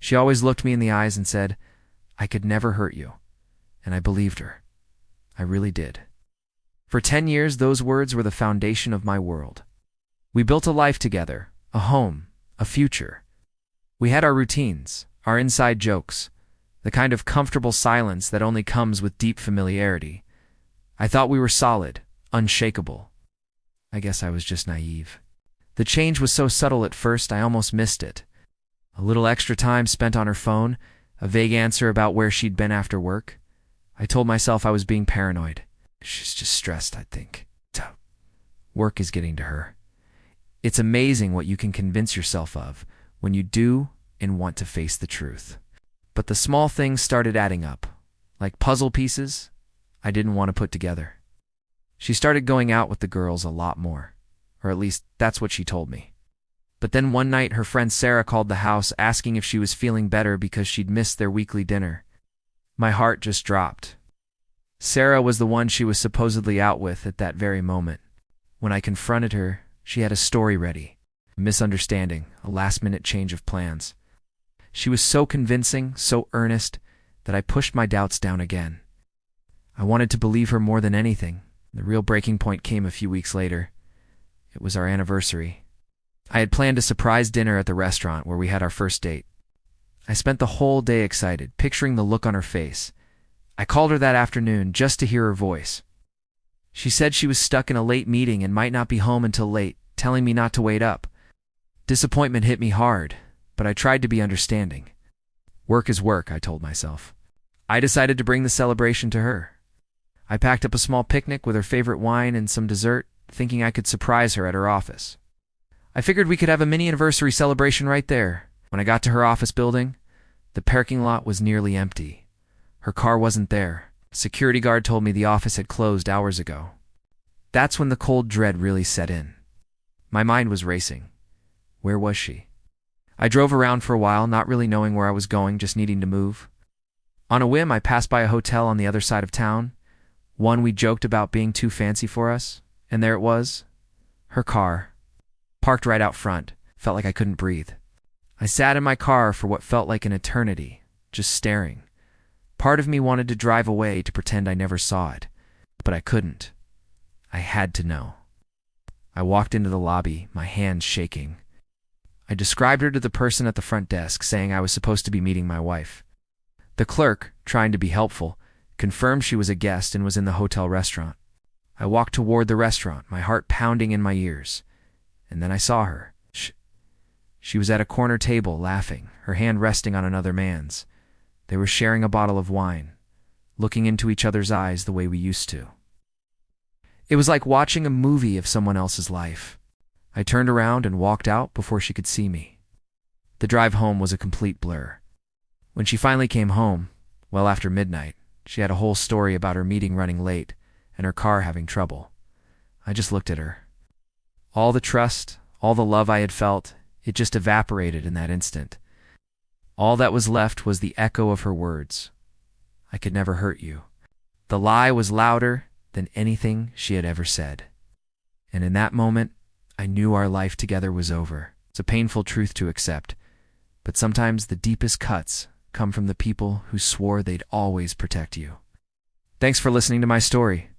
She always looked me in the eyes and said, "I could never hurt you." And I believed her. I really did. For 10 years, those words were the foundation of my world. We built a life together, a home, a future. We had our routines, our inside jokes, the kind of comfortable silence that only comes with deep familiarity. I thought we were solid, unshakable. I guess I was just naive. The change was so subtle at first, I almost missed it. A little extra time spent on her phone, a vague answer about where she'd been after work. I told myself I was being paranoid. She's just stressed, I think. Work is getting to her. It's amazing what you can convince yourself of when you do and want to face the truth. But the small things started adding up, like puzzle pieces I didn't want to put together. She started going out with the girls a lot more, or at least that's what she told me. But then one night her friend Sarah called the house asking if she was feeling better because she'd missed their weekly dinner. My heart just dropped. Sarah was the one she was supposedly out with at that very moment. When I confronted her, she had a story ready. A misunderstanding, a last-minute change of plans. She was so convincing, so earnest, that I pushed my doubts down again. I wanted to believe her more than anything. The real breaking point came a few weeks later. It was our anniversary. I had planned a surprise dinner at the restaurant where we had our first date. I spent the whole day excited, picturing the look on her face. I called her that afternoon just to hear her voice. She said she was stuck in a late meeting and might not be home until late, telling me not to wait up. Disappointment hit me hard, but I tried to be understanding. Work is work, I told myself. I decided to bring the celebration to her. I packed up a small picnic with her favorite wine and some dessert, thinking I could surprise her at her office. I figured we could have a mini anniversary celebration right there. When I got to her office building, the parking lot was nearly empty. Her car wasn't there. A security guard told me the office had closed hours ago. That's when the cold dread really set in. My mind was racing. Where was she? I drove around for a while, not really knowing where I was going, just needing to move. On a whim, I passed by a hotel on the other side of town, one we joked about being too fancy for us, and there it was. Her car. Parked right out front. Felt like I couldn't breathe. I sat in my car for what felt like an eternity, just staring. Part of me wanted to drive away to pretend I never saw it, but I couldn't. I had to know. I walked into the lobby, my hands shaking. I described her to the person at the front desk, saying I was supposed to be meeting my wife. The clerk, trying to be helpful, confirmed she was a guest and was in the hotel restaurant. I walked toward the restaurant, my heart pounding in my ears. And then I saw her. She was at a corner table, laughing, her hand resting on another man's. They were sharing a bottle of wine, looking into each other's eyes the way we used to. It was like watching a movie of someone else's life. I turned around and walked out before she could see me. The drive home was a complete blur. When she finally came home, well after midnight, she had a whole story about her meeting running late and her car having trouble. I just looked at her. All the trust, all the love I had felt, it just evaporated in that instant. All that was left was the echo of her words. I could never hurt you. The lie was louder than anything she had ever said. And in that moment, I knew our life together was over. It's a painful truth to accept, but sometimes the deepest cuts come from the people who swore they'd always protect you. Thanks for listening to my story.